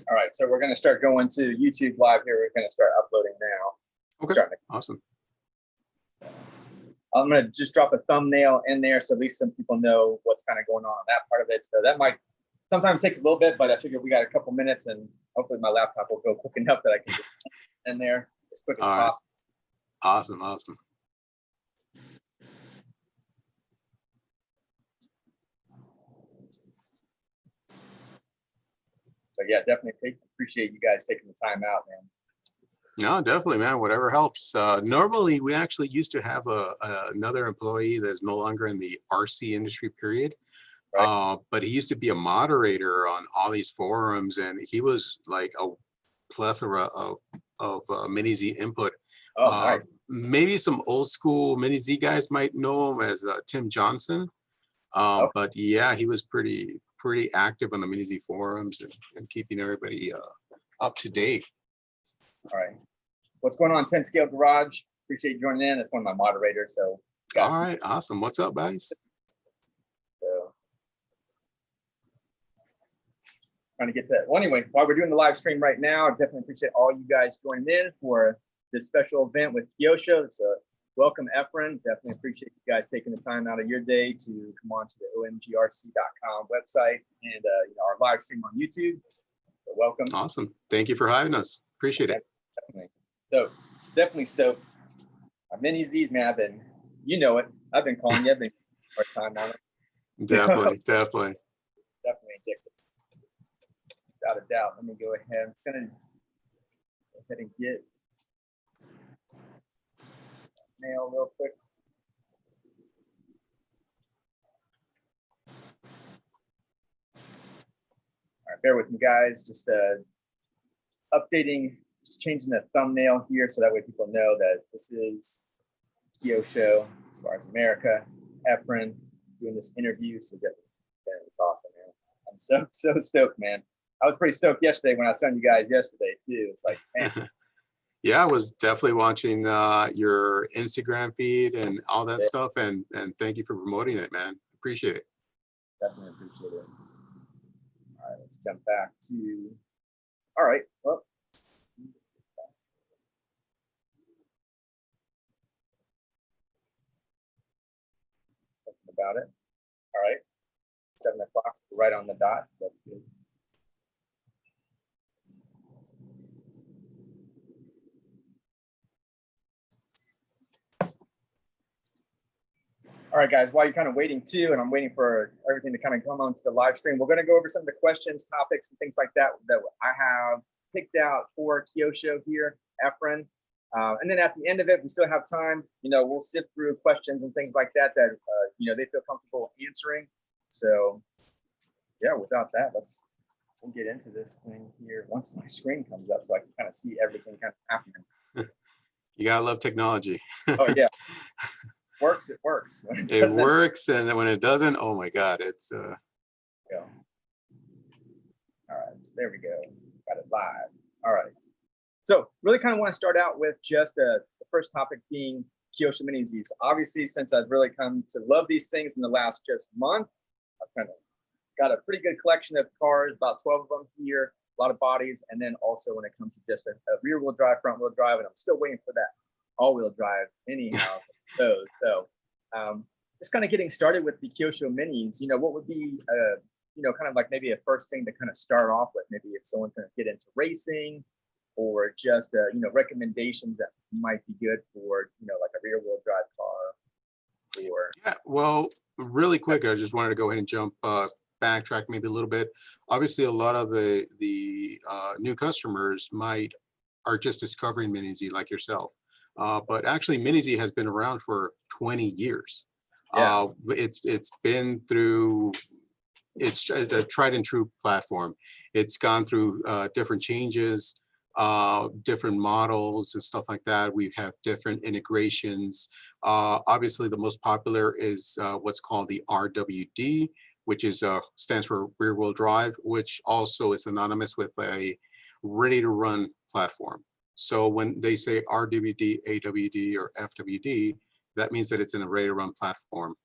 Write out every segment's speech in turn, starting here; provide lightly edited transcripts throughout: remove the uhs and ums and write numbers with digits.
All right, so we're going to start going to YouTube Live here. We're going to start uploading now. Okay, awesome. I'm going to just drop a thumbnail in there so at least some people know what's kind of going on that part of it. So that might sometimes take a little bit, but I figure we got a couple minutes and hopefully my laptop will go quick enough that I can just in there as quick as possible. Awesome, awesome. But yeah, definitely appreciate you guys taking the time out, man. No, definitely, man. Whatever helps. Normally, we actually used to have another employee that's no longer in the RC industry, period. Right. But he used to be a moderator on all these forums, and he was like a plethora of Mini-Z input. Oh, nice. Maybe some old school Mini-Z guys might know him as Tim Johnson. But yeah, he was pretty active on the Mini-Z forums and keeping everybody up to date. All right. What's going on, 10 Scale Garage? Appreciate you joining in. That's one of my moderators. So all right, awesome. What's up, guys? So trying to get to well, anyway, while we're doing the live stream right now, I definitely appreciate all you guys joining in for this special event with Kyosho. It's a welcome, Efrain. Definitely appreciate you guys taking the time out of your day to come on to the OMGRC.com website and our live stream on YouTube. So welcome. Awesome. Thank you for having us. Appreciate it. Definitely. So definitely stoked. Mini-Z's, man, you know it. I've been calling you. I've been hard time on it. Definitely. Definitely addicted. Without a doubt. Let me go ahead. I'm gonna go ahead and get mail real quick. All right, bear with me, guys. Just updating, just changing the thumbnail here so that way people know that this is Kyosho as far as America, Efrain doing this interview. So it's awesome, man. I'm so stoked, man. I was pretty stoked yesterday when I was telling you guys yesterday too. It's like, man. Yeah, I was definitely watching your Instagram feed and all that stuff, and thank you for promoting it, man. Appreciate it. Definitely appreciate it. All right, let's jump back to. All right, well. Something about it. All right, 7 o'clock, right on the dot. So that's good. All right, guys, while you're kind of waiting too, and I'm waiting for everything to kind of come onto the live stream, we're going to go over some of the questions, topics, and things like that I have picked out for Kyosho here, Efrain. And then at the end of it, we still have time. We'll sift through questions and things like that they feel comfortable answering. So, yeah, without that, we'll get into this thing here once my screen comes up so I can kind of see everything kind of happening. You gotta love technology. Oh yeah. It works. It works, and then when it doesn't, oh my God, it's Go. All right, so there we go. Got it live. All right. So really kind of want to start out with just the first topic being Kyosho Mini-Z. Obviously, since I've really come to love these things in the last just month, I've kind of got a pretty good collection of cars, about 12 of them here, a lot of bodies, and then also when it comes to just a rear-wheel drive, front-wheel drive, and I'm still waiting for that all-wheel drive anyhow. Those. So just kind of getting started with the Kyosho Minis, what would be kind of like maybe a first thing to kind of start off with, maybe if someone's going to get into racing or just recommendations that might be good for like a rear wheel drive car or yeah. Well, really quick, I just wanted to go ahead and jump backtrack maybe a little bit. Obviously, a lot of the new customers are just discovering Mini-Z like yourself. But actually, Mini-Z has been around for 20 years. Yeah. It's been through, it's a tried and true platform. It's gone through different changes, different models and stuff like that. We have different integrations. Obviously, the most popular is what's called the RWD, which is stands for rear wheel drive, which also is synonymous with a ready to run platform. So when they say RWD, AWD, or FWD, that means that it's in a ready-to-run platform.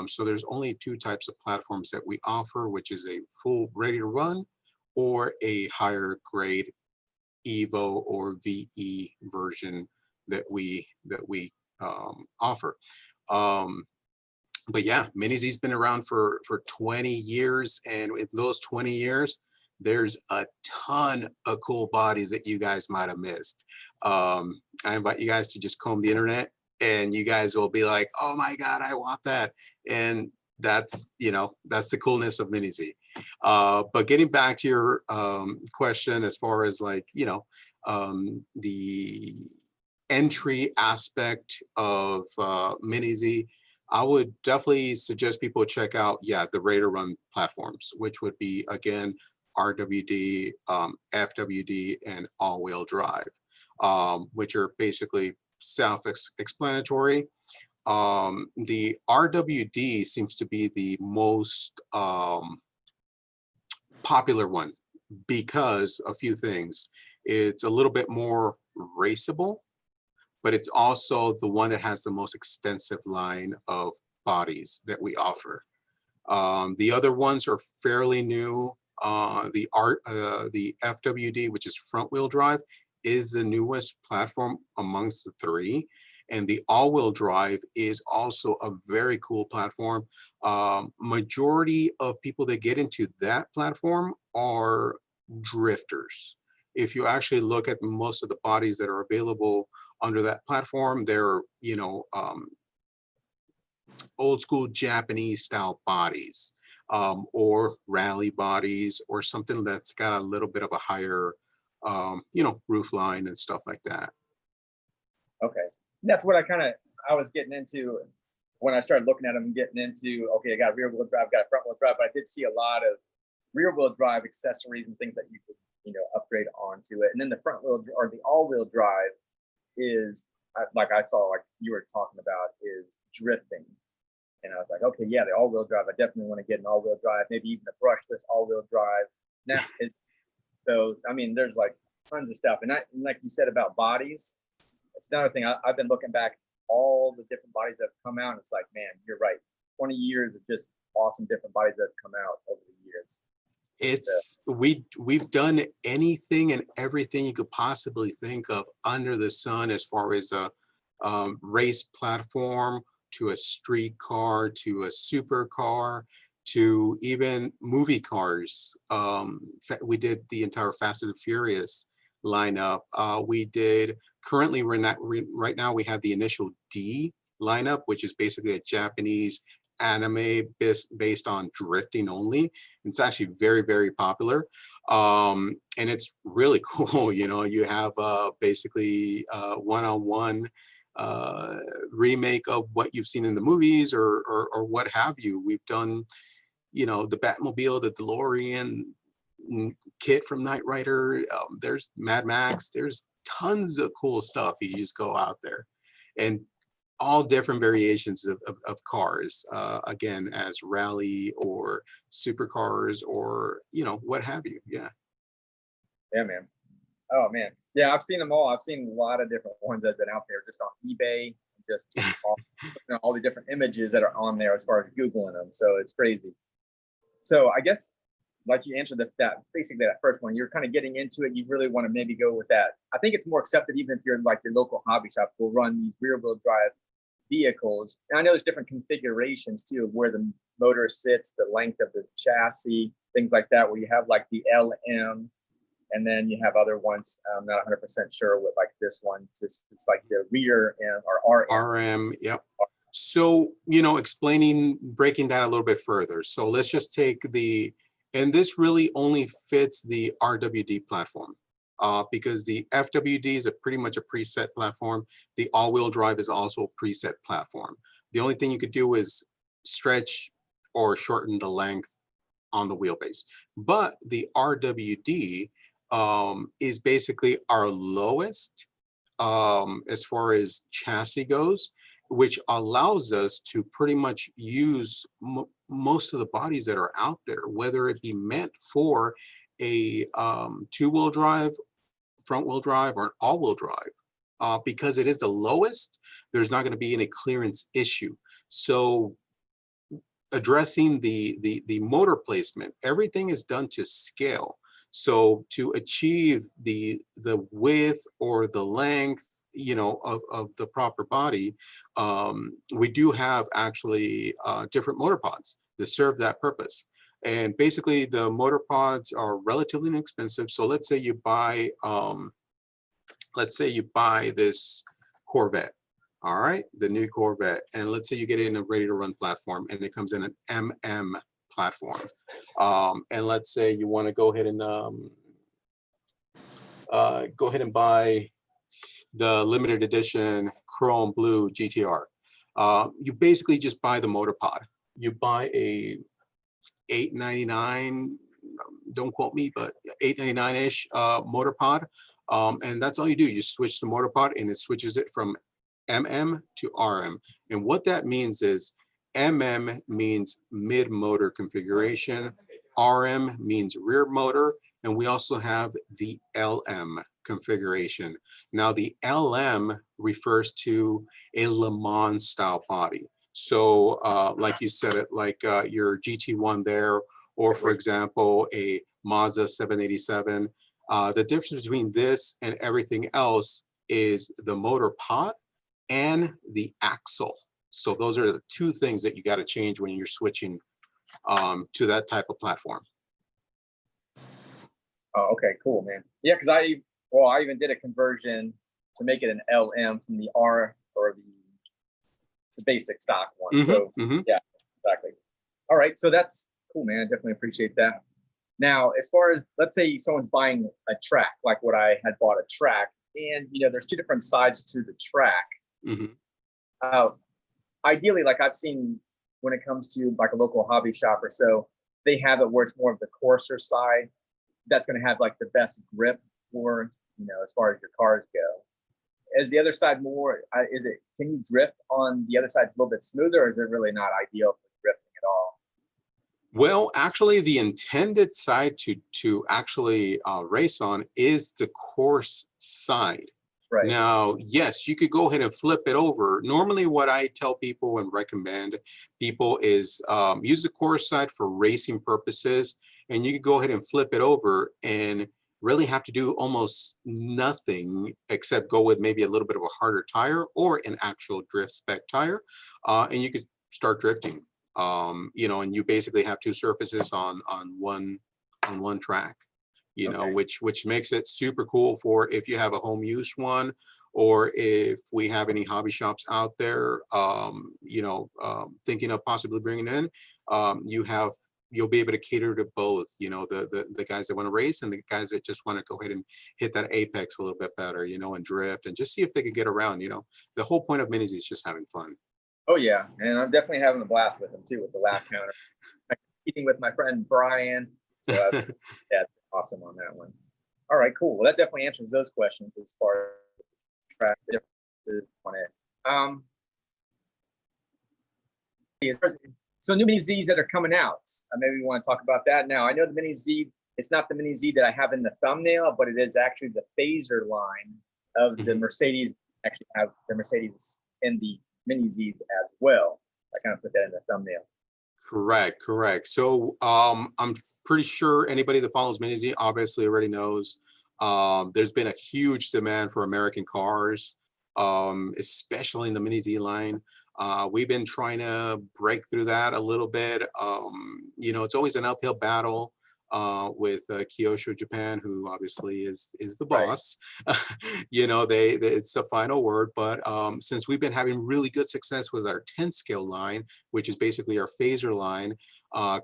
So there's only two types of platforms that we offer, which is a full ready-to-run or a higher grade Evo or VE version that we offer. But yeah, Mini-Z's been around for 20 years, and in those 20 years, there's a ton of cool bodies that you guys might have missed. I invite you guys to just comb the internet, and you guys will be like, oh my God, I want that. And that's, you know, that's the coolness of Mini-Z. But getting back to your question, as far as like, you know, the entry aspect of Mini-Z, I would definitely suggest people check out, yeah, the Raider Run platforms, which would be, again, RWD, FWD, and all-wheel drive, which are basically self-explanatory. The RWD seems to be the most popular one because a few things. It's a little bit more raceable, but it's also the one that has the most extensive line of bodies that we offer. The other ones are fairly new. The FWD, which is front wheel drive, is the newest platform amongst the three. And the all-wheel drive is also a very cool platform. Majority of people that get into that platform are drifters. If you actually look at most of the bodies that are available under that platform, they're, you know, old school Japanese style bodies, or rally bodies, or something that's got a little bit of a higher, you know, roof line and stuff like that. Okay, that's what I was getting into when I started looking at them, getting into, okay, I got rear wheel drive, got front wheel drive, but I did see a lot of rear wheel drive accessories and things that you could, you know, upgrade onto it. And then the front wheel or the all wheel drive is, like I saw, like you were talking about, is drifting. And I was like, okay, yeah, the all wheel drive, I definitely want to get an all wheel drive, maybe even a brushless all wheel drive. Now, so, I mean, there's like tons of stuff. And like you said about bodies, it's another thing. I've been looking back all the different bodies that have come out. And it's like, man, you're right. 20 years of just awesome different bodies that have come out over the years. It's we've done anything and everything you could possibly think of under the sun, as far as a race platform, to a street car, to a supercar, to even movie cars. We did the entire Fast and Furious lineup. We did currently, right now we have the initial D lineup, which is basically a Japanese anime based on drifting only. It's actually very, very popular, and it's really cool. You know, you have basically one-on-one remake of what you've seen in the movies, or what have you. We've done, you know, the Batmobile, the DeLorean, Kit from Knight Rider, there's Mad Max, there's tons of cool stuff. You just go out there, and all different variations of cars, again, as rally or supercars, or, you know, what have you. Yeah Man. Oh man, yeah, I've seen them all. I've seen a lot of different ones that have been out there just on eBay, just all the different images that are on there as far as Googling them. So it's crazy. So I guess, like you answered that basically that first one, you're kind of getting into it. You really want to maybe go with that. I think it's more accepted even if you're like your local hobby shop will run these rear wheel drive vehicles. And I know there's different configurations too of where the motor sits, the length of the chassis, things like that, where you have like the LM, and then you have other ones. I'm not 100% sure what, like this one. It's like the rear M or RM. Yep. So, you know, breaking that a little bit further. So let's just take and this really only fits the RWD platform, because the FWD is pretty much a preset platform. The all-wheel drive is also a preset platform. The only thing you could do is stretch or shorten the length on the wheelbase. But the RWD is basically our lowest as far as chassis goes, which allows us to pretty much use most of the bodies that are out there, whether it be meant for a two-wheel drive, front-wheel drive, or an all-wheel drive. Because it is the lowest, there's not going to be any clearance issue. So addressing the motor placement, everything is done to scale. So to achieve the width or the length, you know, of the proper body, we do have actually different motor pods that serve that purpose. And basically the motor pods are relatively inexpensive. So let's say you buy this Corvette, all right, the new Corvette, and let's say you get it in a ready to run platform and it comes in an platform. And let's say you want to go ahead and buy the limited edition chrome blue GTR. You basically just buy the motor pod. You buy a $899, don't quote me, but $899-ish motor pod. And that's all you do. You switch the motor pod and it switches it from MM to RM. And what that means is MM means mid motor configuration, RM means rear motor, and we also have the LM configuration. Now the LM refers to a Le Mans style body. So like you said, it like your GT1 there, or for example, a Mazda 787. The difference between this and everything else is the motor pod and the axle. So those are the two things that you got to change when you're switching to that type of platform. Oh, okay, cool, man. Yeah, because I even did a conversion to make it an LM from the R or the basic stock one. So yeah, exactly. All right, so that's cool, man. I definitely appreciate that. Now, as far as, let's say someone's buying a track, like what I had bought a track, and you know, there's two different sides to the track. Ideally, like I've seen when it comes to like a local hobby shop or so, they have it where it's more of the coarser side that's going to have like the best grip for, you know, as far as your cars go. Is the other side more, can you drift on the other side a little bit smoother, or is it really not ideal for drifting at all? Well, actually, the intended side to actually race on is the coarse side. Right. Now, yes, you could go ahead and flip it over. Normally, what I tell people and recommend people is use the coarse side for racing purposes, and you could go ahead and flip it over and really have to do almost nothing except go with maybe a little bit of a harder tire or an actual drift spec tire, and you could start drifting. You know, and you basically have two surfaces on one track, you know, which makes it super cool for if you have a home use one, or if we have any hobby shops out there, you know, thinking of possibly bringing in, you'll be able to cater to both, you know, the guys that want to race and the guys that just want to go ahead and hit that apex a little bit better, you know, and drift and just see if they can get around. You know, the whole point of Mini-z is just having fun. Oh yeah, and I'm definitely having a blast with them too, with the lap counter. I'm competing with my friend Brian, so yeah, awesome on that one. All right, cool. Well, that definitely answers those questions as far as track differences on it. So new Mini-Zs that are coming out, maybe we want to talk about that now. I know the Mini-Z, it's not the Mini-Z that I have in the thumbnail, but it is actually the phaser line of the Mercedes. Actually have the Mercedes in the Mini-Zs as well. I kind of put that in the thumbnail. Correct. So I'm pretty sure anybody that follows Mini-Z obviously already knows there's been a huge demand for American cars, especially in the Mini-Z line. We've been trying to break through that a little bit. You know, it's always an uphill battle with Kyosho Japan, who obviously is the boss. Right. You know, it's the final word. But since we've been having really good success with our 10 scale line, which is basically our phaser line,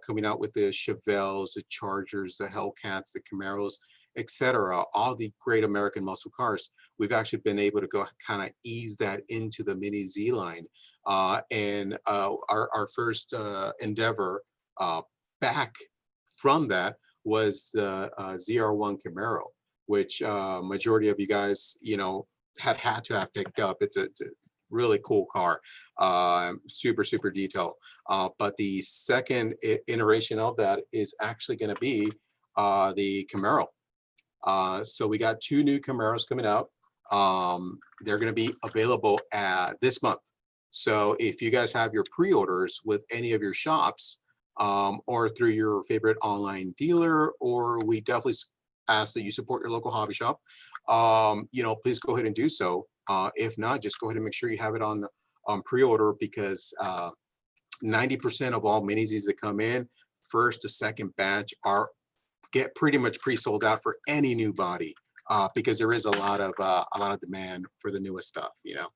coming out with the Chevelles, the Chargers, the Hellcats, the Camaros, etc., all the great American muscle cars, we've actually been able to go kind of ease that into the Mini-Z line. And our first endeavor back from that was the ZR1 Camaro, which majority of you guys, you know, had to have picked up. It's a really cool car, super detailed. But the second iteration of that is actually going to be the Camaro. So we got two new Camaros coming out. They're going to be available this month. So if you guys have your pre-orders with any of your shops, or through your favorite online dealer, or we definitely ask that you support your local hobby shop. You know, please go ahead and do so. If not, just go ahead and make sure you have it on pre-order, because 90% of all Mini-Zs that come in, first to second batch, get pretty much pre-sold out for any new body, because there is a lot of demand for the newest stuff, you know.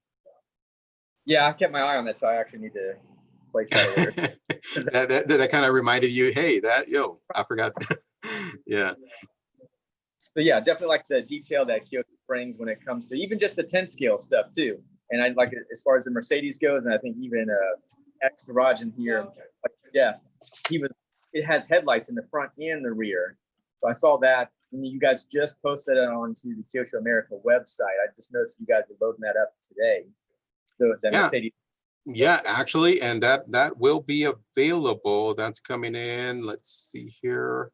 Yeah, I kept my eye on that, so I actually need to place that order. that kind of reminded you, hey, I forgot. Yeah. So yeah, definitely like the detail that Kyosho brings when it comes to even just the 10 scale stuff too. And I like it as far as the Mercedes goes, and I think even X Garage in here, like Jeff, it has headlights in the front and the rear. So I saw that, and you guys just posted it onto the Kyosho America website. I just noticed you guys were loading that up today. The Yeah. Mercedes. Yeah, actually, and that will be available. That's coming in. Let's see here.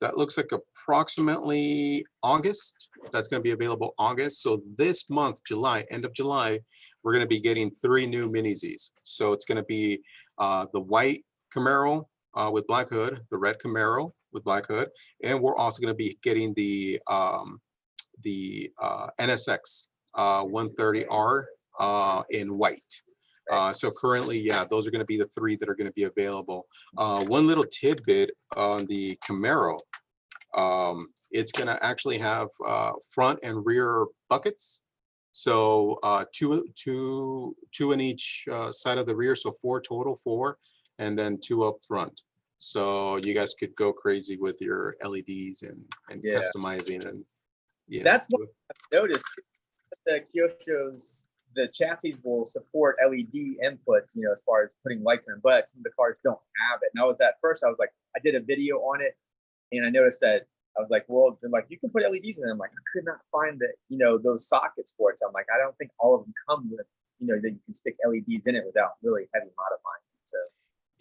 That looks like approximately August. That's going to be available August. So this month, July, end of July, we're going to be getting 3 new Mini-Zs. So it's going to be the white Camaro with black hood, the red Camaro with black hood, and we're also going to be getting the NSX 130R in white. So currently, yeah, those are going to be the 3 that are going to be available. One little tidbit on the Camaro, it's going to actually have front and rear buckets. So two in each side of the rear, so 4 total, 4, and then 2 up front. So you guys could go crazy with your LEDs and Yeah. customizing, and yeah. That's what I've noticed. The Kyosho's, the chassis will support LED inputs, you know, as far as putting lights in, but some of the cars don't have it. And I was at first, I was like, I did a video on it, and I noticed that I was like, well, they're like, you can put LEDs in. I'm like, I could not find the, you know, those sockets for it. So I'm like, I don't think all of them come with, you know, that you can stick LEDs in it without really heavy modifying. So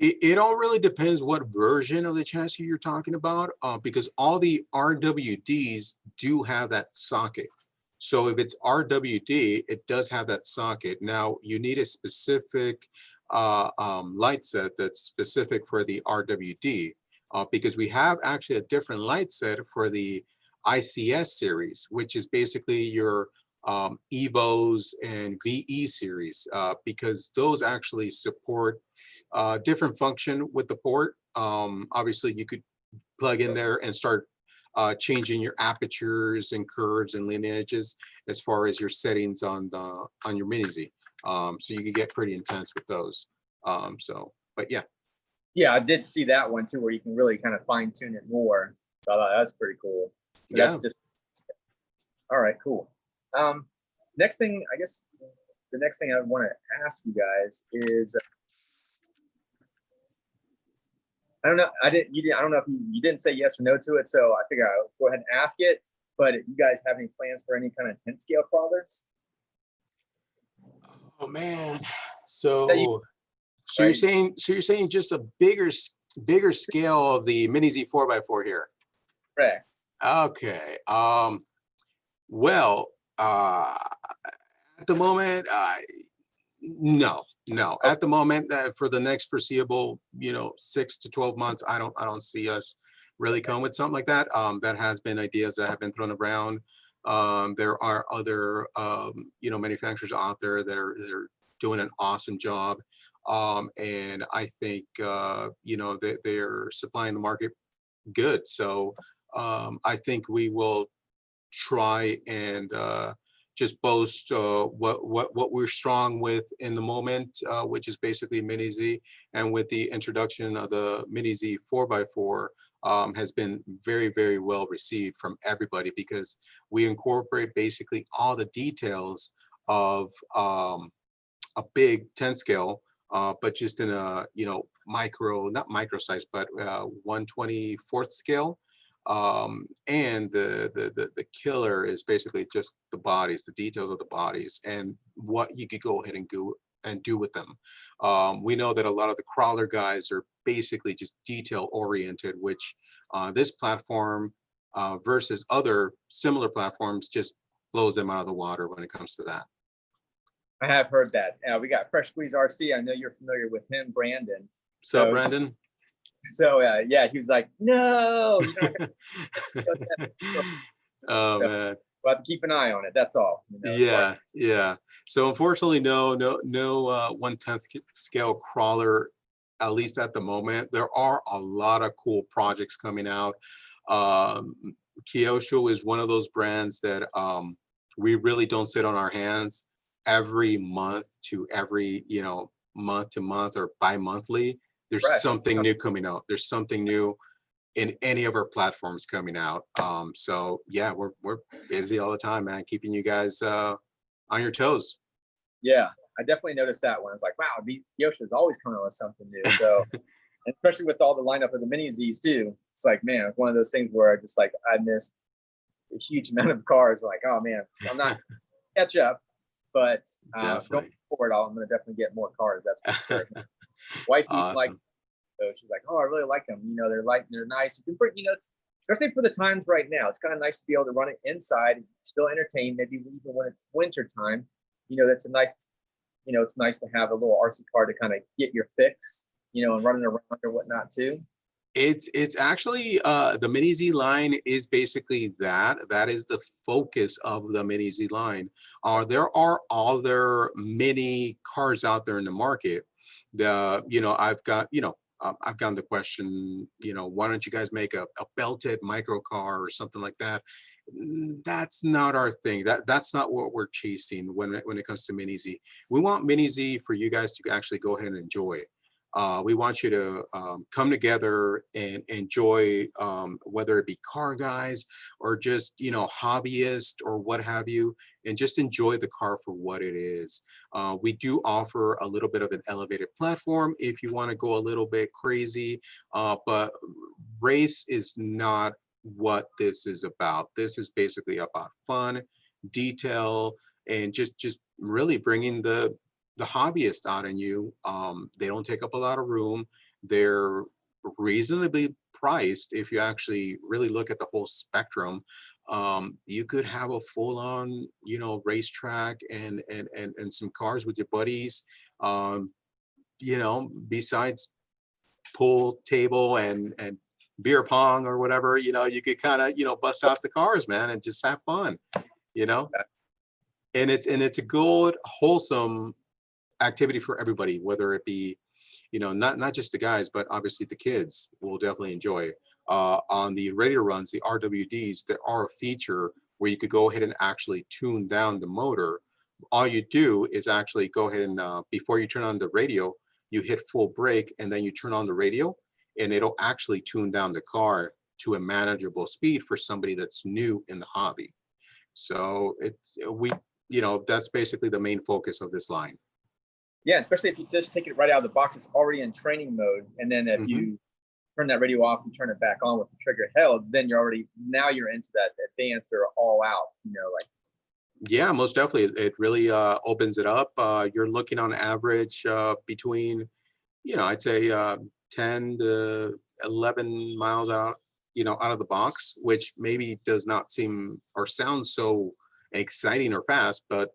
it all really depends what version of the chassis you're talking about, because all the RWDs do have that socket. So if it's RWD, it does have that socket. Now you need a specific light set that's specific for the RWD, because we have actually a different light set for the ICS series, which is basically your EVOs and VE series, because those actually support different function with the port. Obviously, you could plug in there and start changing your apertures and curves and lineages as far as your settings on your Mini-Z. So you can get pretty intense with those. But yeah. Yeah, I did see that one too, where you can really kind of fine tune it more. So I thought that's pretty cool. So Yeah. that's just all right, cool. Next thing, I guess the next thing I want to ask you guys is, I don't know, I don't know if you didn't say yes or no to it, so I figure I'll go ahead and ask it. But you guys have any plans for any kind of 10 scale crawlers? Oh man. So you're saying just a bigger scale of the Mini-Z 4x4 here. Correct. Okay. Well, at the moment, no. At the moment, for the next foreseeable, 6 to 12 months, I don't see us really come with something like that. That has been ideas that have been thrown around. There are other, manufacturers out there that are doing an awesome job. And I think, they're supplying the market good. So I think we will try and just boast what we're strong with in the moment, which is basically Mini-Z. And with the introduction of the Mini-Z 4x4, has been very, very well received from everybody, because we incorporate basically all the details of a big 10 scale, but just in a not micro size, but 1/24th scale. And the killer is basically just the bodies, the details of the bodies, and what you could go ahead and do with them. We know that a lot of the crawler guys are basically just detail oriented, which this platform versus other similar platforms just blows them out of the water when it comes to that. I have heard that. We got Fresh Squeeze RC. I know you're familiar with him, Brandon. So Brandon? So yeah, he was like, no, you're not gonna go that. Oh So man. we'll have to keep an eye on it. That's all. As far as, Yeah. So unfortunately, no 1/10 scale crawler, at least at the moment. There are a lot of cool projects coming out. Um, Kyosho is one of those brands that we really don't sit on our hands. Every month to every, month to month or bi-monthly, there's fresh. something new coming out. There's something new in any of our platforms coming out. So yeah, we're busy all the time, man, keeping you guys on your toes. Yeah, I definitely noticed that one. It's like, wow, Yoshi's always coming out with something new. So, and especially with all the lineup of the Mini-Zs too, it's like, man, it's one of those things where I just like I missed a huge amount of cars. Like, oh man, I'm not catch up, but going Definitely. forward, I'm gonna definitely get more cars. That's for sure. Wife even like, Awesome. so she's like, oh, I really like them. They're light, they're nice. You can bring, it's especially for the times right now. It's kind of nice to be able to run it inside, still entertain. Maybe even when it's winter time, that's a nice, it's nice to have a little RC car to kind of get your fix, and running around or whatnot too. It's actually the Mini-Z line is basically that is the focus of the Mini-Z line. There are other mini cars out there in the market. I've gotten the question, why don't you guys make a belted micro car or something like that? That's not our thing. That's not what we're chasing when it comes to Mini-Z. We want Mini-Z for you guys to actually go ahead and enjoy. We want you to come together and enjoy, whether it be car guys or just, hobbyist or what have you, and just enjoy the car for what it is. We do offer a little bit of an elevated platform if you want to go a little bit crazy, but race is not what this is about. This is basically about fun, detail, and just really bringing the hobbyist out in you. They don't take up a lot of room. They're reasonably priced. If you actually really look at the whole spectrum, you could have a full-on, racetrack and some cars with your buddies. Besides pool table and beer pong or whatever, you could kind of, bust out the cars, man, and just have fun, you know. And it's a good, wholesome activity for everybody, whether it be, not just the guys, but obviously the kids will definitely enjoy. On the radio runs, the RWDs, there are a feature where you could go ahead and actually tune down the motor. All you do is actually go ahead and before you turn on the radio, you hit full brake and then you turn on the radio, and it'll actually tune down the car to a manageable speed for somebody that's new in the hobby. So that's basically the main focus of this line. Yeah, especially if you just take it right out of the box, it's already in training mode. And then if you turn that radio off and turn it back on with the trigger held, then you're into that advanced or all out, Yeah, most definitely. It really opens it up. You're looking on average between, I'd say 10 to 11 miles out, out of the box, which maybe does not seem or sound so exciting or fast, but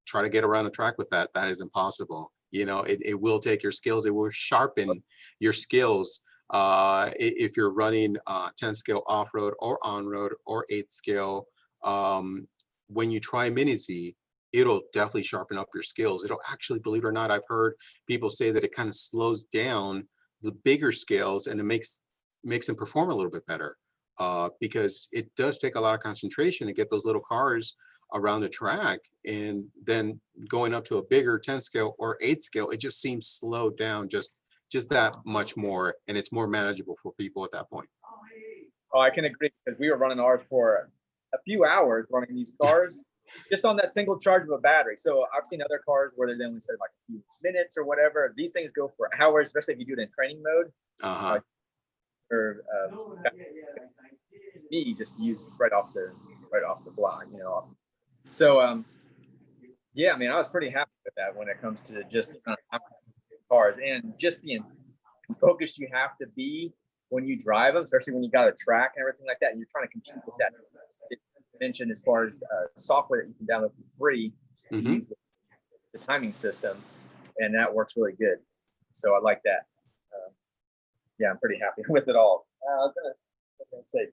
try to get around the track with that. That is impossible. It will take your skills. It will sharpen your skills. If you're running 10 scale off-road or on-road or 8 scale, when you try Mini-Z, it'll definitely sharpen up your skills. It'll actually, believe it or not, I've heard people say that it kind of slows down the bigger scales and it makes them perform a little bit better, because it does take a lot of concentration to get those little cars around the track, and then going up to a bigger 10 scale or 8 scale, it just seems slowed down just that much more, and it's more manageable for people at that point. Oh, I can agree, because we were running ours for a few hours running these cars just on that single charge of a battery. So I've seen other cars where they only said like a few minutes or whatever. These things go for hours, especially if you do it in training mode. Or me just use right off the block, So yeah, I mean, I was pretty happy with that when it comes to just cars and just the focused you have to be when you drive them, especially when you got a track and everything like that, and you're trying to compete with that. It's mentioned as far as software that you can download for free to use the timing system, and that works really good. So I like that. yeah, I'm pretty happy with it all. What was I gonna say?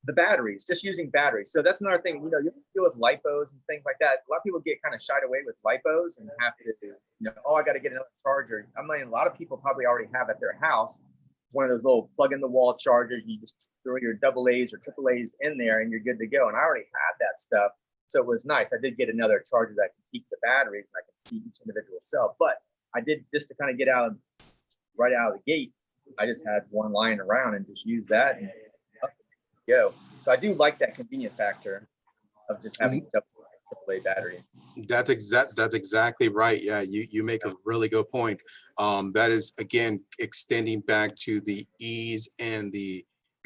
The batteries, just using batteries. So that's another thing, you know, you deal with lipos and things like that. A lot of people get kind of shied away with lipos and have to, you know, oh, I got to get another charger. I mean, a lot of people probably already have at their house one of those little plug in the wall chargers. You just throw your AA's or AAA's in there and you're good to go. And I already had that stuff. So it was nice. I did get another charger that can keep the batteries and I can see each individual cell. But I did, just to kind of get out right out of the gate, I just had one lying around and just use that and go. So I do like that convenient factor of just having AAA batteries. That's exactly right. Yeah, you make a really good point. That is, again, extending back to the ease and the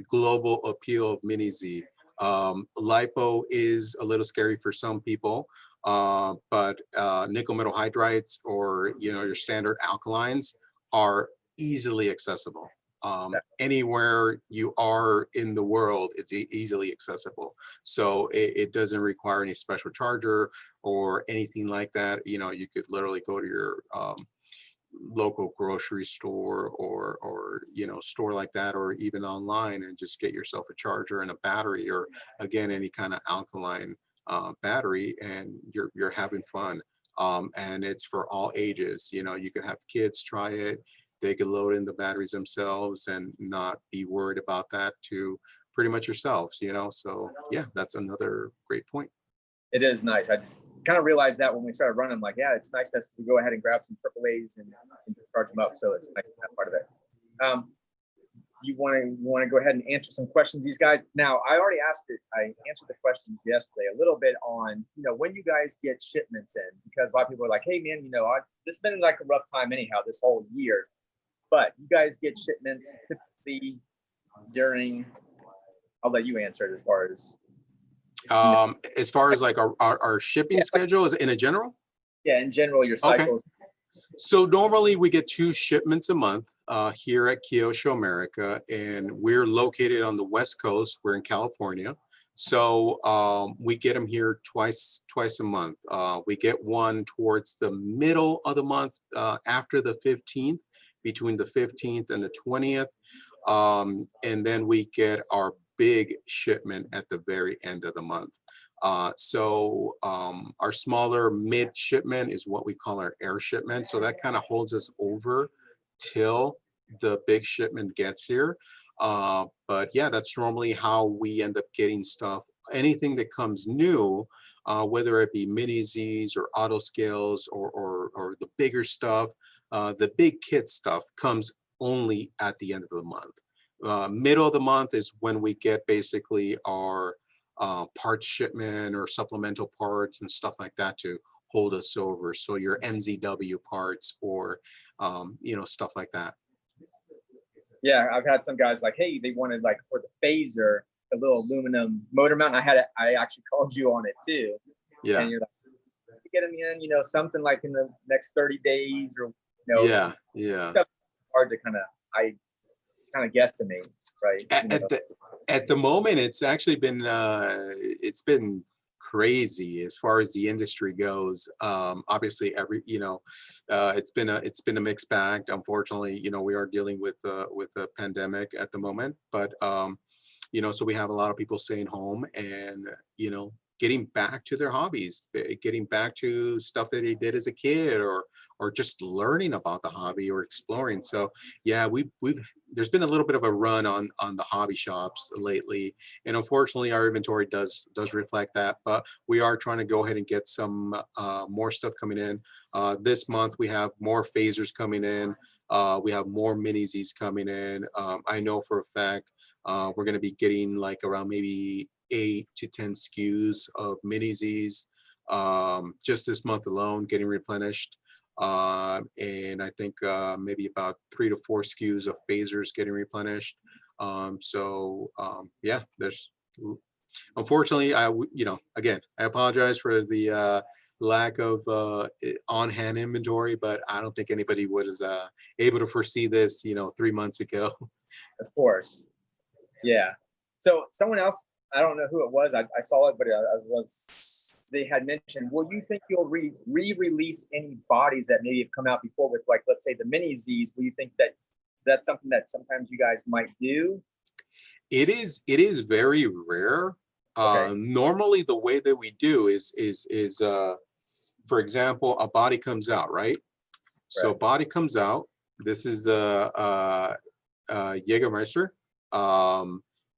global appeal of Mini-Z. Lipo is a little scary for some people, but nickel metal hydrides or, you know, your standard alkalines are easily accessible. Anywhere you are in the world, it's easily accessible. So it doesn't require any special charger or anything like that. You know, you could literally go to your local grocery store or you know, store like that, or even online, and just get yourself a charger and a battery, or again, any kind of alkaline battery, and you're having fun. And it's for all ages. You know, you can have kids try it. They could load in the batteries themselves and not be worried about that to pretty much yourselves, you know? So yeah, that's another great point. It is nice. I just kind of realized that when we started running, I'm like, yeah, it's nice to go ahead and grab some AAA's and charge them up. So it's nice to have part of it. You want to go ahead and answer some questions, these guys. Now, I already asked it. I answered the questions yesterday a little bit on, you know, when you guys get shipments in, because a lot of people are like, hey man, you know, this has been like a rough time anyhow, this whole year. But you guys get shipments typically during, I'll let you answer it as far as. As far as like our shipping schedule is in a general? Yeah, in general, your cycles. Okay. So normally we get 2 shipments a month here at Kyosho America, and we're located on the West Coast. We're in California. So we get them here twice a month. We get one towards the middle of the month after the 15th, between the 15th and the 20th. And then we get our big shipment at the very end of the month. So our smaller mid shipment is what we call our air shipment. So that kind of holds us over till the big shipment gets here. But yeah, that's normally how we end up getting stuff. Anything that comes new, whether it be Mini-Zs or auto scales or the bigger stuff, the big kit stuff comes only at the end of the month. Middle of the month is when we get basically our parts shipment or supplemental parts and stuff like that to hold us over. So your NZW parts or you know, stuff like that. Yeah, I've had some guys like, hey, they wanted like for the phaser, a little aluminum motor mount. I actually called you on it too. Yeah. And you're like, get them in, you know, something like in the next 30 days or, you know. Yeah, yeah. Hard to kind of guesstimate, right? At the moment, it's actually been it's been crazy as far as the industry goes. Obviously, it's been a mixed bag. Unfortunately, you know, we are dealing with a pandemic at the moment, but you know, so we have a lot of people staying home and, you know, getting back to their hobbies, getting back to stuff that they did as a kid, or just learning about the hobby or exploring. So yeah, there's been a little bit of a run on the hobby shops lately, and unfortunately our inventory does reflect that, but we are trying to go ahead and get some more stuff coming in. This month we have more phasers coming in. We have more Mini-Zs coming in. I know for a fact we're going to be getting like around maybe 8 to 10 SKUs of Mini-Zs just this month alone, getting replenished. And I think maybe about 3 to 4 SKUs of phasers getting replenished. Yeah, there's unfortunately, you know, again, I apologize for the lack of on-hand inventory, but I don't think anybody was able to foresee this, you know, 3 months ago. Of course. Yeah. So someone else, I don't know who it was. I saw it, but I was they had mentioned, well, you think you'll re-release any bodies that maybe have come out before with, like, let's say the Mini-Zs? Will you think that that's something that sometimes you guys might do? It is very rare. Okay. Normally the way that we do is for example, a body comes out, right? So Right. body comes out. This is the Jägermeister,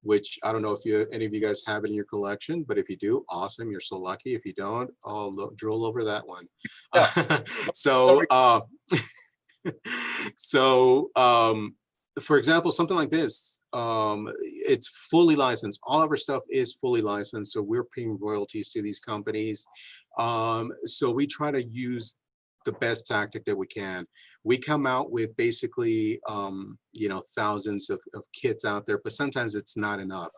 which I don't know if any of you guys have it in your collection, but if you do, awesome. You're so lucky. If you don't, I'll drool over that one. Yeah. So so for example, something like this, it's fully licensed. All of our stuff is fully licensed, so we're paying royalties to these companies. So we try to use the best tactic that we can. We come out with basically thousands of kits out there, but sometimes it's not enough.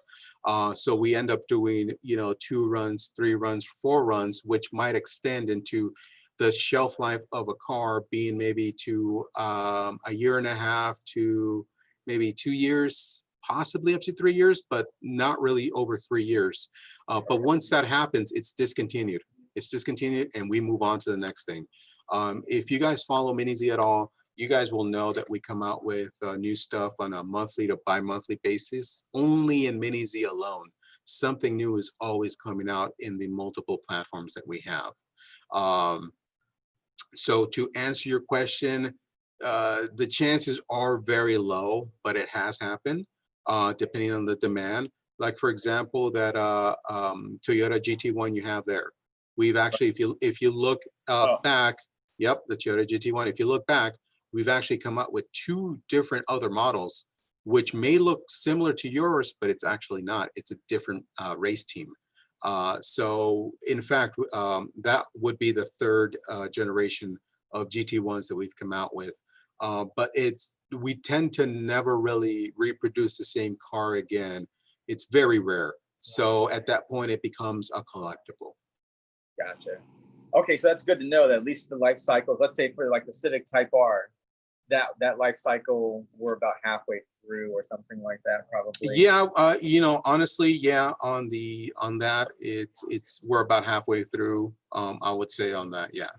So we end up doing 2 runs, 3 runs, 4 runs, which might extend into the shelf life of a car being maybe to 1.5 years to maybe 2 years, possibly up to 3 years, but not really over 3 years. But once that happens, it's discontinued. It's discontinued, and we move on to the next thing. If you guys follow Mini-Z at all, you guys will know that we come out with new stuff on a monthly to bi-monthly basis. Only in Mini-Z alone, something new is always coming out in the multiple platforms that we have. So to answer your question, the chances are very low, but it has happened depending on the demand. Like for example, that Toyota GT1 you have there. We've actually, if you look back, yep, the Toyota GT1. If you look back, we've actually come up with 2 different other models, which may look similar to yours, but it's actually not. It's a different race team. So in fact, that would be the 3rd generation of GT1s that we've come out with. But we tend to never really reproduce the same car again. It's very rare. So at that point, it becomes a collectible. Gotcha. Okay, so that's good to know that at least the life cycle, let's say for like the Civic Type R, that life cycle we're about halfway through or something like that, probably. Yeah, honestly, yeah, on that, we're about halfway through. I would say on that, yeah.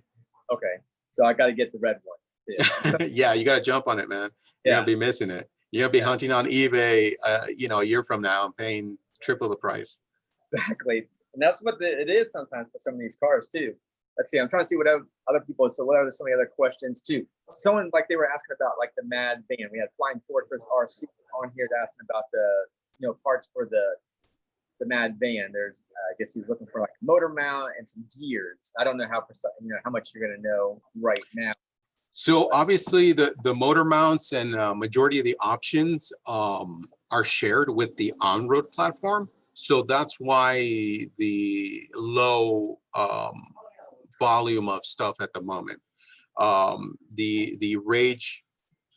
Okay, so I got to get the red one. Yeah, yeah, you got to jump on it, man. You're gonna be missing it. You're gonna be hunting on eBay, a year from now, and paying triple the price. Exactly, and that's what it is sometimes for some of these cars too. Let's see, I'm trying to see what other people. So what are some of the other questions too? Someone like they were asking about like the Mad Van. We had Flying Fortress RC on here asking about the parts for the Mad Van. There's I guess he was looking for like a motor mount and some gears. I don't know how how much you're gonna know right now. So obviously the motor mounts and majority of the options are shared with the on-road platform. So that's why the low volume of stuff at the moment. The Rage,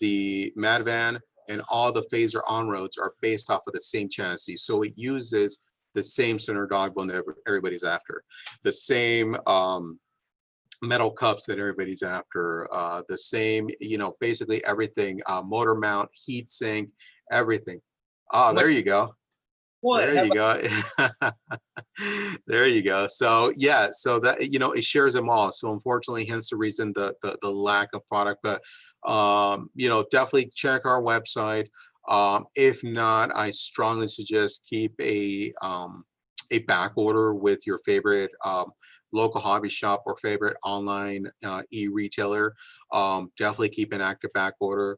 the Mad Van, and all the Phaser on-roads are based off of the same chassis. So it uses the same center dog bone that everybody's after. The same metal cups that everybody's after, the same, basically everything, motor mount, heat sink, everything. Oh, there you go. There you go. There you go. So yeah, so that it shares them all. So unfortunately, hence the reason the lack of product. But definitely check our website. If not, I strongly suggest keep a back order with your favorite local hobby shop or favorite online e-retailer. Definitely keep an active back order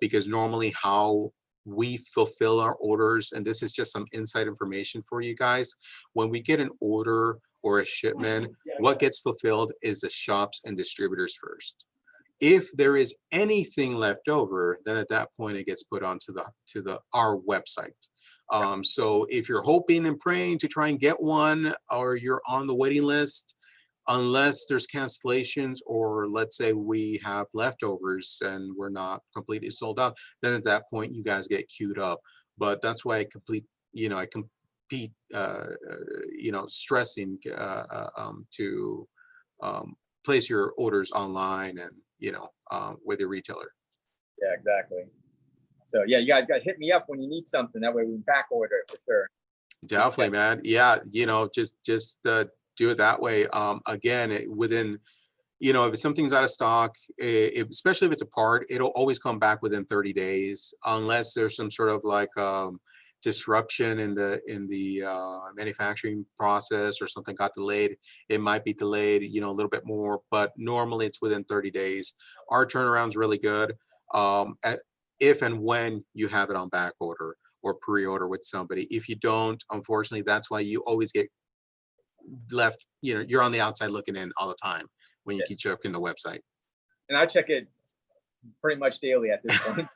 because normally how we fulfill our orders, and this is just some inside information for you guys. When we get an order or a shipment, what gets fulfilled is the shops and distributors first. If there is anything left over, then at that point it gets put onto our website. So if you're hoping and praying to try and get one, or you're on the waiting list, unless there's cancellations, or let's say we have leftovers and we're not completely sold out, then at that point you guys get queued up. But that's why I compete stressing to place your orders online and with your retailer. Yeah, exactly. So yeah, you guys got to hit me up when you need something. That way we can back order it for sure. Definitely, man. Yeah, just do it that way. Again, within, you know, if something's out of stock, especially if it's a part, it'll always come back within 30 days, unless there's some sort of like disruption in the manufacturing process, or something got delayed. It might be delayed, you know, a little bit more, but normally it's within 30 days. Our turnaround's really good. If and when you have it on back order or pre-order with somebody. If you don't, unfortunately, that's why you always get left, you know, you're on the outside looking in all the time when you keep checking the website. And I check it pretty much daily at this point.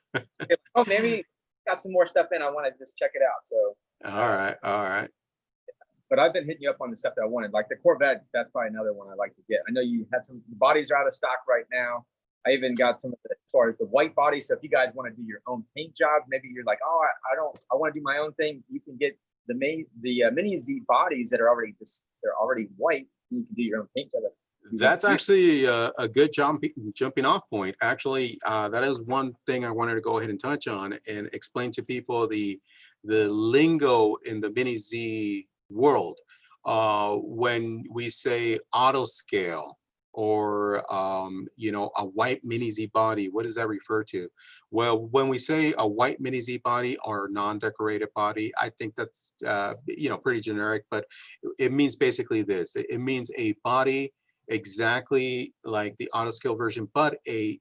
Oh, maybe got some more stuff in. I want to just check it out. So All right. but I've been hitting you up on the stuff that I wanted, like the Corvette. That's probably another one I like to get. I know you had some, the bodies are out of stock right now. I even got some of the, as far as the white body. So if you guys want to do your own paint job, maybe you're like, oh, I want to do my own thing. You can get the Mini-Z bodies that are already they're already white. And you can do your own paint job. That's actually a good jumping off point. Actually, that is one thing I wanted to go ahead and touch on and explain to people the lingo in the Mini-Z world. When we say auto scale, or you know, a white Mini-Z body, what does that refer to? Well, when we say a white Mini-Z body or non-decorated body, I think that's you know, pretty generic, but it means basically this. It means a body exactly like the auto scale version, but a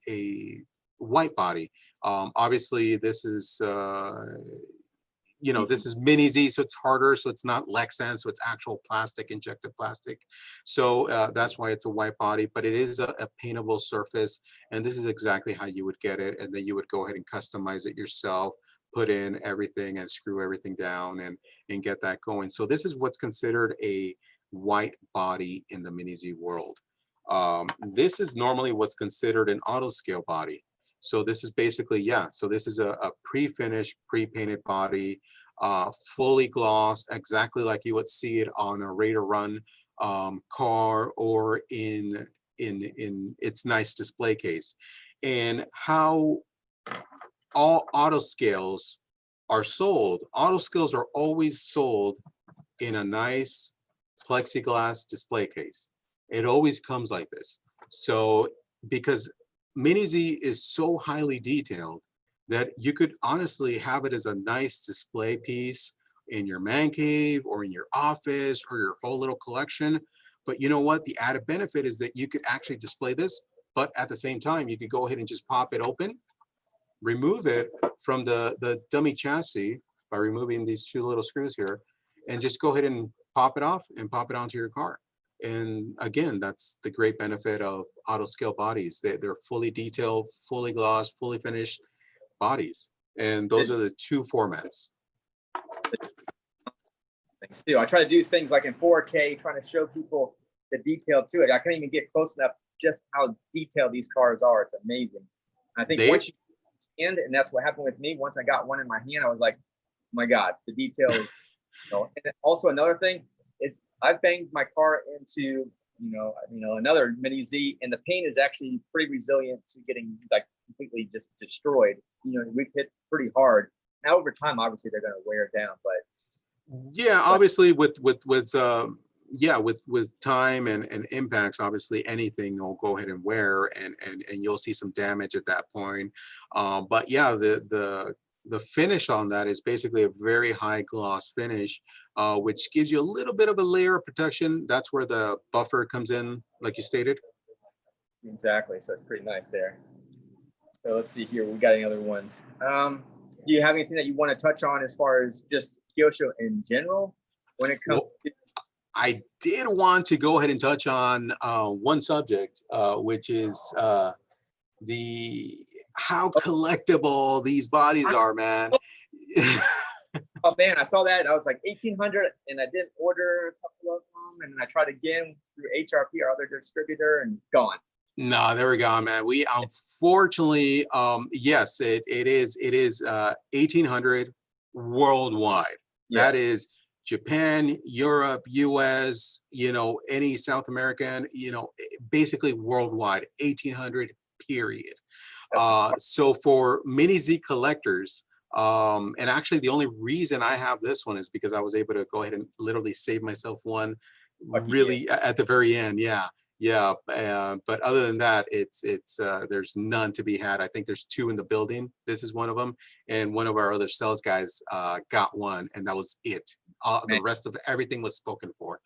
white body. Obviously, this is you know, this is Mini-Z, so it's harder, so it's not Lexan, so it's actual plastic, injected plastic. So that's why it's a white body, but it is a paintable surface, and this is exactly how you would get it. And then you would go ahead and customize it yourself, put in everything and screw everything down and get that going. So this is what's considered a white body in the Mini-Z world. This is normally what's considered an auto scale body. So this is basically, yeah, so this is a pre-finished, pre-painted body, fully glossed, exactly like you would see it on a Raider Run car, or in its nice display case. And how all auto scales are sold, auto scales are always sold in a nice plexiglass display case. It always comes like this. So because Mini-Z is so highly detailed that you could honestly have it as a nice display piece in your man cave or in your office or your whole little collection. But you know what? The added benefit is that you could actually display this, but at the same time, you could go ahead and just pop it open, remove it from the dummy chassis by removing these two little screws here, and just go ahead and pop it off and pop it onto your car. And again, that's the great benefit of auto scale bodies. They're fully detailed, fully glossed, fully finished bodies. And those are the two formats. Things too. I try to do things like in 4K, trying to show people the detail to it. I can't even get close enough just how detailed these cars are. It's amazing. I think once you and that's what happened with me. Once I got one in my hand, I was like, oh my God, the detail is, you know. And also another thing is I banged my car into, another Mini-Z, and the paint is actually pretty resilient to getting like completely just destroyed. You know, we've hit pretty hard. Now over time, obviously they're going to wear down, but yeah, obviously with time and impacts, obviously anything will go ahead and wear, and you'll see some damage at that point. But yeah, the finish on that is basically a very high gloss finish, which gives you a little bit of a layer of protection. That's where the buffer comes in, like you stated. Exactly. So it's pretty nice there. So let's see here. We got any other ones? Do you have anything that you want to touch on as far as just Kyosho in general when it comes to? I did want to go ahead and touch on one subject, which is how collectible these bodies are, man. Oh man, I saw that. I was like 1,800, and I did order a couple of them, and I tried again through HRP, our other distributor, and gone. No, there we go, man. We unfortunately, yes, it is 1,800 worldwide. Yes. That is Japan, Europe, US, any South American, basically worldwide, 1,800 period. So for Mini-Z collectors, and actually the only reason I have this one is because I was able to go ahead and literally save myself one Lucky really at the very end. Yeah. Yeah. But other than that, there's none to be had. I think there's 2 in the building. This is one of them. And one of our other sales guys got one, and that was it. The Man. rest of everything was spoken for.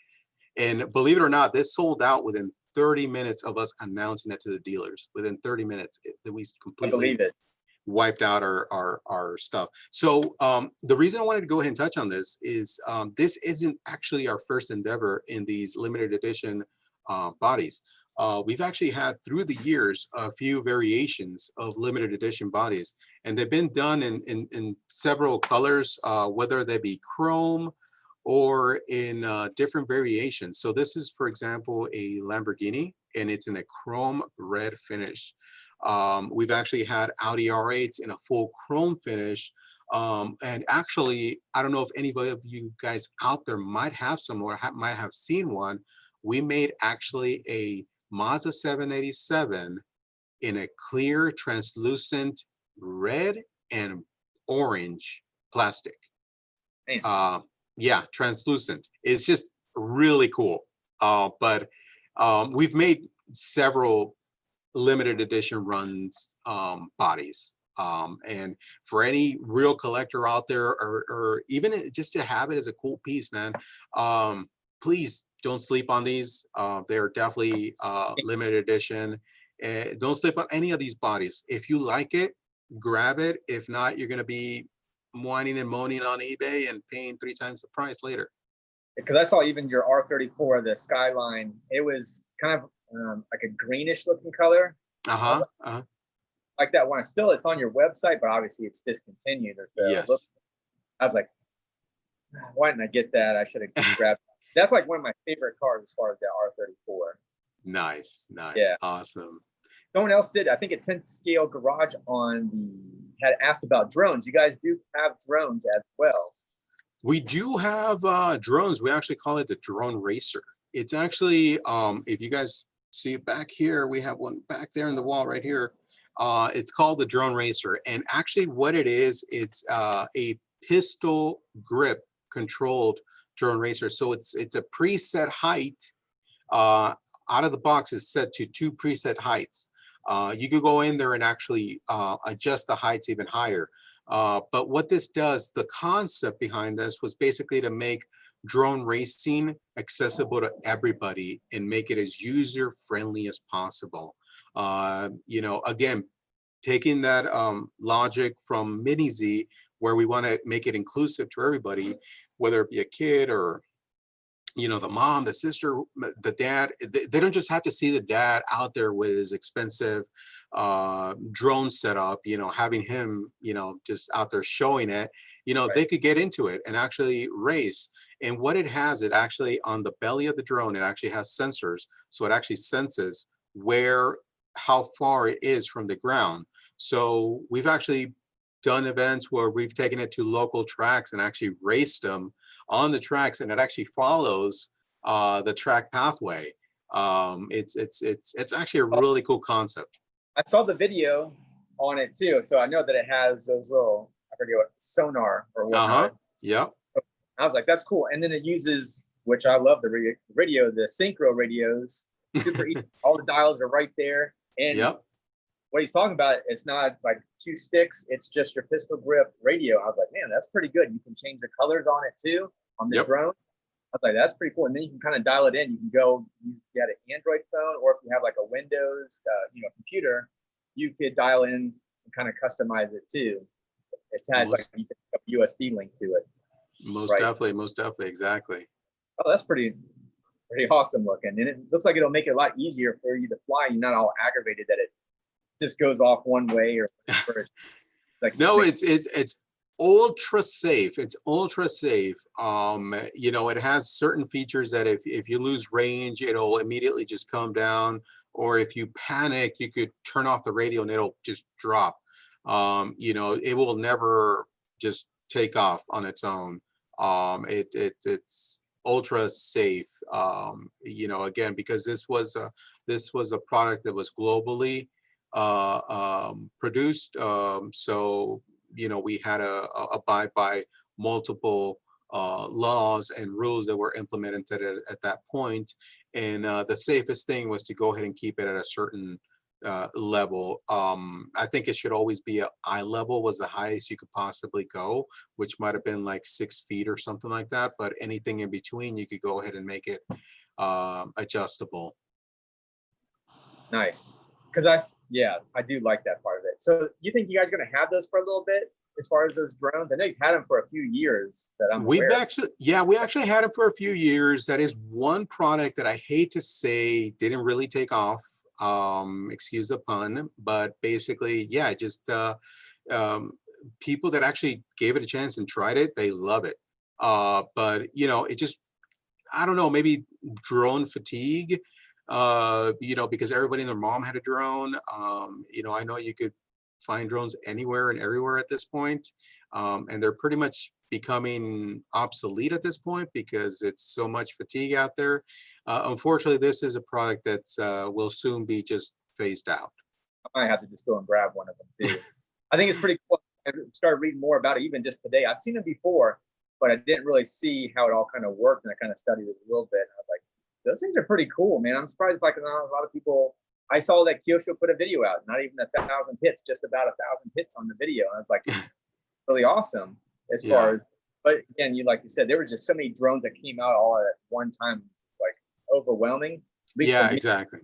And believe it or not, this sold out within 30 minutes of us announcing it to the dealers. Within 30 minutes, we I completely believe it. wiped out our stuff. So the reason I wanted to go ahead and touch on this is this isn't actually our first endeavor in these limited edition bodies. We've actually had through the years a few variations of limited edition bodies, and they've been done in several colors, whether they be chrome or in different variations. So this is, for example, a Lamborghini, and it's in a chrome red finish. We've actually had Audi R8s in a full chrome finish. And actually, I don't know if anybody of you guys out there might have some or might have seen one. We made actually a Mazda 787 in a clear, translucent red and orange plastic. Yeah, translucent. It's just really cool. But we've made several limited edition runs bodies. And for any real collector out there, or even just to have it as a cool piece, man, please don't sleep on these. They're definitely limited edition. Don't sleep on any of these bodies. If you like it, grab it. If not, you're going to be whining and moaning on eBay and paying 3 times the price later. Because I saw even your R34, the Skyline, it was kind of like a greenish looking color. Like that one. Still, it's on your website, but obviously it's discontinued. Yes. I was like, why didn't I get that? I should have grabbed. That's like one of my favorite cars as far as the R34. Nice. Yeah. Awesome. Someone else did. I think at 10th Scale Garage had asked about drones. You guys do have drones as well. We do have drones. We actually call it the Drone Racer. It's actually, if you guys see it back here, we have one back there in the wall right here. It's called the Drone Racer. And actually what it is, it's a pistol grip controlled drone racer. So it's a preset height. Out of the box is set to 2 preset heights. You could go in there and actually adjust the heights even higher. But what this does, the concept behind this was basically to make drone racing accessible to everybody and make it as user friendly as possible. Again, taking that logic from Mini-z, where we want to make it inclusive to everybody, whether it be a kid or the mom, the sister, the dad. They don't just have to see the dad out there with his expensive drone setup, having him, just out there showing it. Right. They could get into it and actually race. And what it has, it actually on the belly of the drone, it actually has sensors. So it actually senses how far it is from the ground. So we've actually done events where we've taken it to local tracks and actually raced them on the tracks, and it actually follows the track pathway. It's actually a really cool concept. I saw the video on it too, so I know that it has those little, I forget what, sonar or whatnot. Yeah. I was like, that's cool. And then it uses, which I love, the radio, the synchro radios, super easy. All the dials are right there. And what he's talking about, it's not like 2 sticks, it's just your pistol grip radio. I was like, man, that's pretty good. You can change the colors on it too, on the drone. I was like, that's pretty cool. And then you can kind of dial it in. You can go, you get an Android phone, or if you have like a Windows, computer, you could dial in and kind of customize it too. It has like a USB link to it. Most definitely, exactly. Oh, that's pretty awesome looking. And it looks like it'll make it a lot easier for you to fly. You're not all aggravated that it just goes off one way or like. No, it's ultra safe. It's ultra safe. It has certain features that if you lose range, it'll immediately just come down, or if you panic, you could turn off the radio and it'll just drop. It will never just take off on its own. It's ultra safe. Again, because this was a product that was globally produced. So we had to abide by multiple laws and rules that were implemented at that point. And the safest thing was to go ahead and keep it at a certain level. I think it should always be eye level was the highest you could possibly go, which might have been like 6 feet or something like that. But anything in between, you could go ahead and make it adjustable. Nice. Yeah, I do like that part of it. So you think you guys are going to have those for a little bit as far as those drones? I know you've had them for a few years that I'm aware of. We actually had it for a few years. That is one product that I hate to say didn't really take off. Excuse the pun, but basically, yeah, just people that actually gave it a chance and tried it, they love it. But you know, it just, I don't know, maybe drone fatigue. You know, because everybody and their mom had a drone. You know, I know you could find drones anywhere and everywhere at this point. And they're pretty much becoming obsolete at this point because it's so much fatigue out there. Unfortunately, this is a product that will soon be just phased out. I might have to just go and grab one of them too. I think it's pretty cool. I started reading more about it even just today. I've seen them before, but I didn't really see how it all kind of worked, and I kind of studied it a little bit. And I was like, those things are pretty cool, man. I'm surprised, like, not a lot of people. I saw that Kyosho put a video out, not even 1,000 hits, just about 1,000 hits on the video. And I was like, really awesome as far as, but again, like you said, there was just so many drones that came out all at one time, like overwhelming. Yeah, exactly.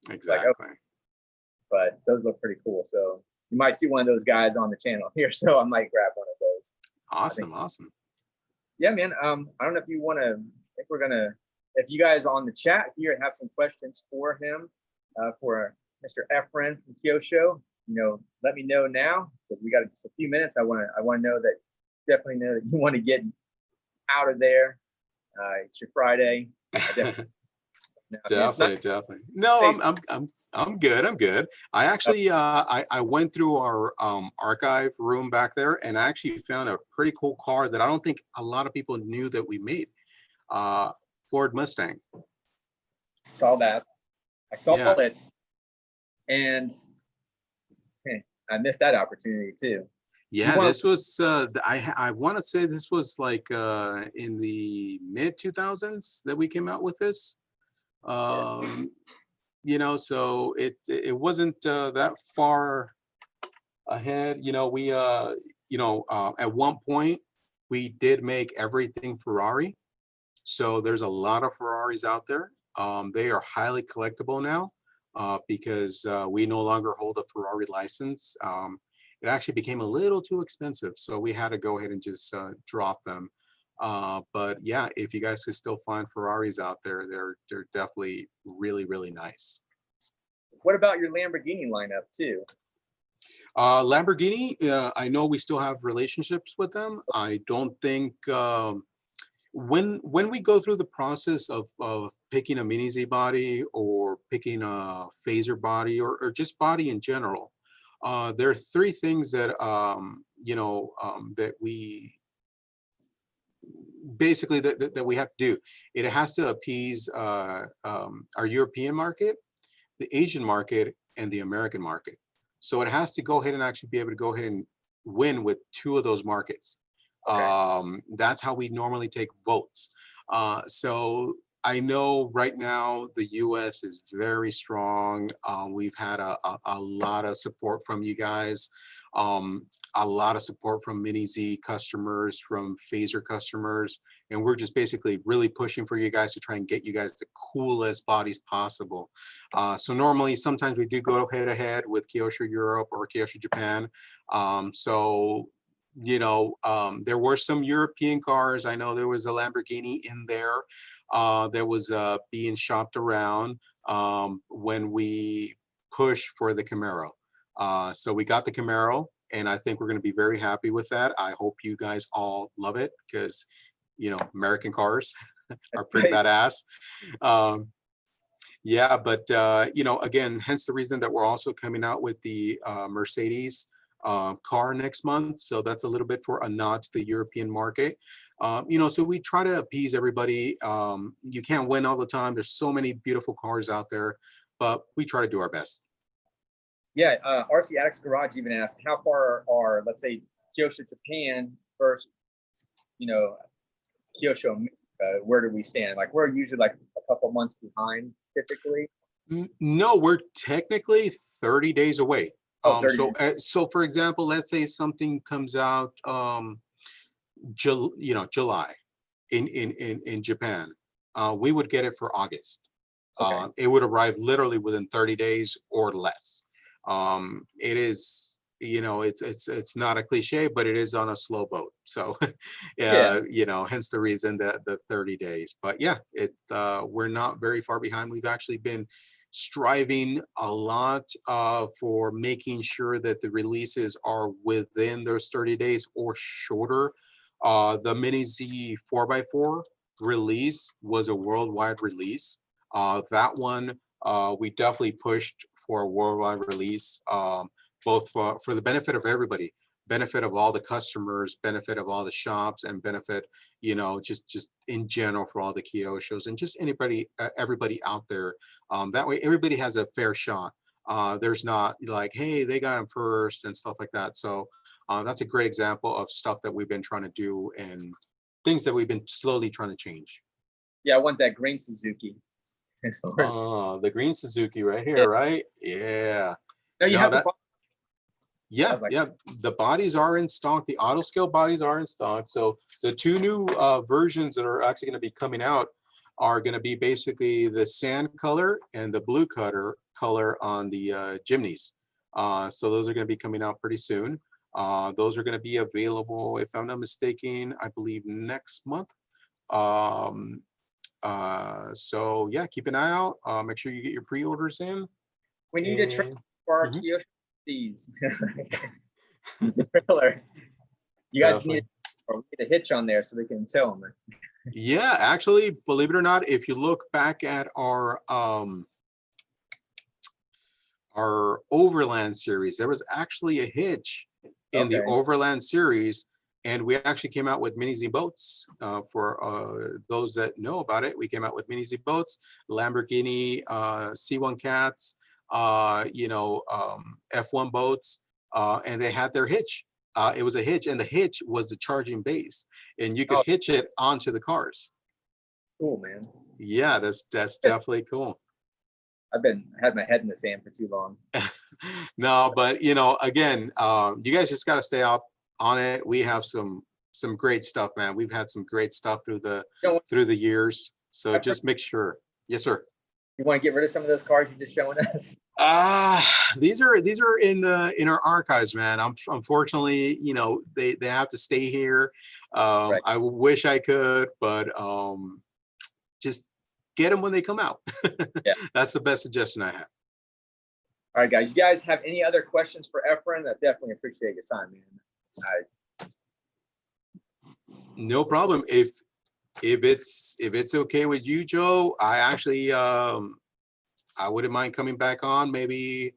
Like, okay. But those look pretty cool. So you might see one of those guys on the channel here. So I might grab one of those. Awesome. Yeah, man. I don't know if you want to, I think we're going to, if you guys on the chat here have some questions for him, for Mr. Efrain from Kyosho, you know, let me know now because we got just a few minutes. I want to know that, definitely know that you want to get out of there. It's your Friday. Definitely. No, I'm good. I actually I went through our archive room back there and I actually found a pretty cool car that I don't think a lot of people knew that we made. Ford Mustang. Saw that. I saw it, and I missed that opportunity too. Yeah, this was I want to say this was like in the mid 2000s that we came out with this. You know, so it wasn't that far ahead. You know, we you know, at one point we did make everything Ferrari. So there's a lot of Ferraris out there. They are highly collectible now because we no longer hold a Ferrari license. It actually became a little too expensive, so we had to go ahead and just drop them. But yeah, if you guys could still find Ferraris out there, they're definitely really nice. What about your Lamborghini lineup too? Lamborghini, I know we still have relationships with them. I don't think when we go through the process of picking a Mini-Z body or picking a phaser body or just body in general, there are 3 things that you know, that we basically that we have to do. It has to appease our European market, the Asian market, and the American market. So it has to go ahead and actually be able to go ahead and win with 2 of those markets. Okay. That's how we normally take votes. So I know right now the US is very strong. We've had a lot of support from you guys, a lot of support from Mini-Z customers, from phaser customers, and we're just basically really pushing for you guys to try and get you guys the coolest bodies possible. So normally, sometimes we do go head to head with Kyosho Europe or Kyosho Japan. So you know, there were some European cars. I know there was a Lamborghini in there that was being shopped around when we pushed for the Camaro. So we got the Camaro, and I think we're going to be very happy with that. I hope you guys all love it because, you know, American cars are pretty badass. Yeah, but you know, again, hence the reason that we're also coming out with the Mercedes car next month. So that's a little bit for a nod to the European market. You know, so we try to appease everybody. You can't win all the time. There's so many beautiful cars out there, but we try to do our best. Yeah, RC Addicts Garage even asked, how far are, let's say, Kyosho Japan versus, you know, Kyosho, where do we stand? Like we're usually like a couple months behind typically. No, we're technically 30 days away. Oh, 30 So, days. so for example, let's say something comes out, July in Japan, we would get it for August. Okay. It would arrive literally within 30 days or less. It is, it's not a cliche, but it is on a slow boat. So, Yeah. hence the reason that the 30 days. But yeah, we're not very far behind. We've actually been striving a lot for making sure that the releases are within those 30 days or shorter. The Mini-Z 4x4 release was a worldwide release. That one, we definitely pushed for a worldwide release, both for the benefit of everybody, benefit of all the customers, benefit of all the shops, and benefit, just in general for all the Kyoshos and just everybody out there. That way, everybody has a fair shot. There's not like, hey, they got them first and stuff like that. So that's a great example of stuff that we've been trying to do and things that we've been slowly trying to change. Yeah, I want that green Suzuki. Oh, the green Suzuki right Yeah. here, right? Yeah. No, you No, have that, to. I yeah, was like, yeah. The bodies are in stock. The auto scale bodies are in stock. So the two new versions that are actually going to be coming out are going to be basically the sand color and the blue color on the Jimneys. So those are going to be coming out pretty soon. Those are going to be available, if I'm not mistaken, I believe next month. So yeah, keep an eye out. Make sure you get your pre-orders in. we need a trailer And for our Mhm. Kyosho these. The trailer. You guys need, Definitely. or we need a hitch on there so they can tow them. Yeah, actually, believe it or not, if you look back at our Overland series, there was actually a hitch in the Okay. Overland series, and we actually came out with Mini-Z boats. For those that know about it, we came out with Mini-Z boats, Lamborghini C1 Cats, F1 boats, and they had their hitch. It was a hitch, and the hitch was the charging base, and you could Oh, hitch it onto the cars. cool, man. Yeah, that's definitely cool. Had my head in the sand for too long. No, but again, you guys just got to stay up on it. We have some great stuff, man. We've had some great stuff You know, through the years. So Efrain, just make sure. Yes, sir. you want to get rid of some of those cars you're just showing us? These are in our archives, man. Unfortunately, they have to stay here. Right. I wish I could, but just get them when they come out. Yeah. That's the best suggestion I have. All right, guys. You guys have any other questions for Efrain? I definitely appreciate your time, man. No problem. If it's okay with you, Joe, I actually I wouldn't mind coming back on maybe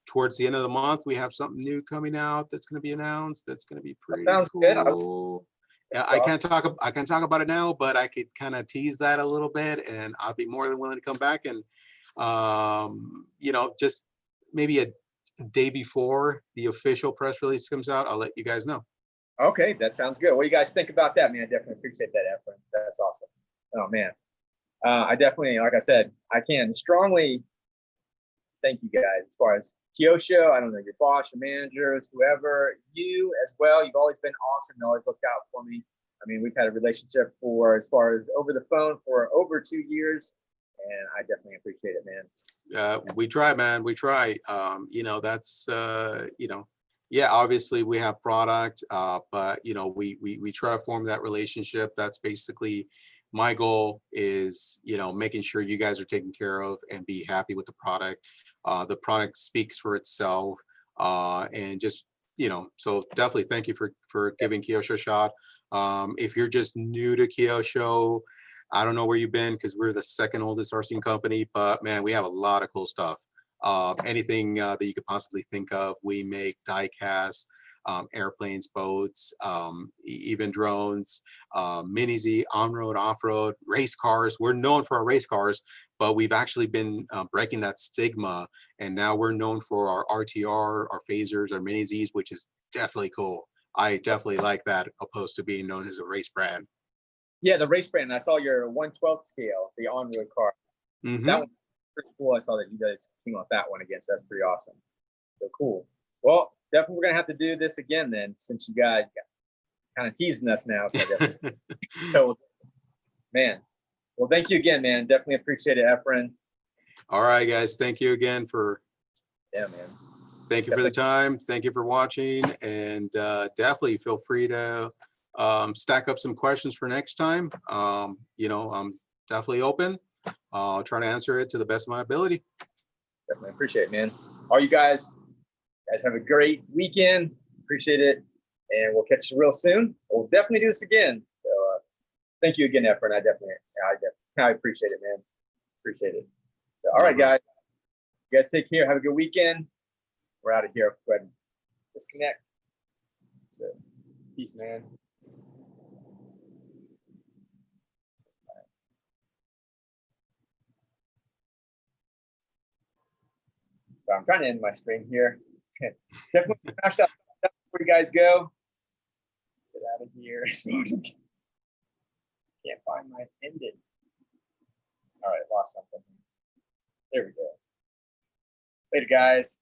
towards the end of the month. We have something new coming out that's going to be announced. That's going to be pretty Sounds good. cool. Yeah, I can't talk about it now, but I could kind of tease that a little bit, and I'll be more than willing to come back and just maybe a day before the official press release comes out, I'll let you guys know. Okay, that sounds good. What do you guys think about that, man? I definitely appreciate that, Efrain. That's awesome. Oh, man. I definitely, like I said, I can strongly thank you guys as far as Kyosho. I don't know, your boss, your managers, whoever, you as well. You've always been awesome and always looked out for me. I mean, we've had a relationship for as far as over the phone for over 2 years, and I definitely appreciate it, man. We try, man. We try. That's yeah, obviously we have product, but we try to form that relationship. That's basically my goal is, making sure you guys are taken care of and be happy with the product. The product speaks for itself. And just, so definitely thank you for giving Kyosho a shot. If you're just new to Kyosho, I don't know where you've been because we're the second oldest RC company, but man, we have a lot of cool stuff. Anything that you could possibly think of. We make die casts, airplanes, boats, even drones, Mini-Z, on-road, off-road, race cars. We're known for our race cars, but we've actually been breaking that stigma, and now we're known for our RTR, our phasers, our Mini-Zs, which is definitely cool. I definitely like that, opposed to being known as a race brand. Yeah, the race brand. I saw your 1/12 scale, the on-road car. Mhm. That one, pretty cool. I saw that you guys came off that one again. So that's pretty awesome. So cool. Well, definitely we're gonna have to do this again then, since you guys kind of teasing us now. So, so man, well, thank you again, man. Definitely appreciate it, Efrain. All right, guys. Thank you again for. Yeah, man. Thank you for the time. Thank you for watching, and definitely feel free to stack up some questions for next time. You know, I'm definitely open. I'll try to answer it to the best of my ability. Definitely appreciate it, man. All you guys have a great weekend. Appreciate it, and we'll catch you real soon. We'll definitely do this again. So thank you again, Efrain. I appreciate it, man. Appreciate it. So all right, guys. You guys take care. Have a good weekend. We're out of here. Go ahead and disconnect. So peace, man. So I'm trying to end my stream here. Definitely smash that before you guys go. Get out of here. Can't find my ending. All right, lost something. There we go. Later, guys.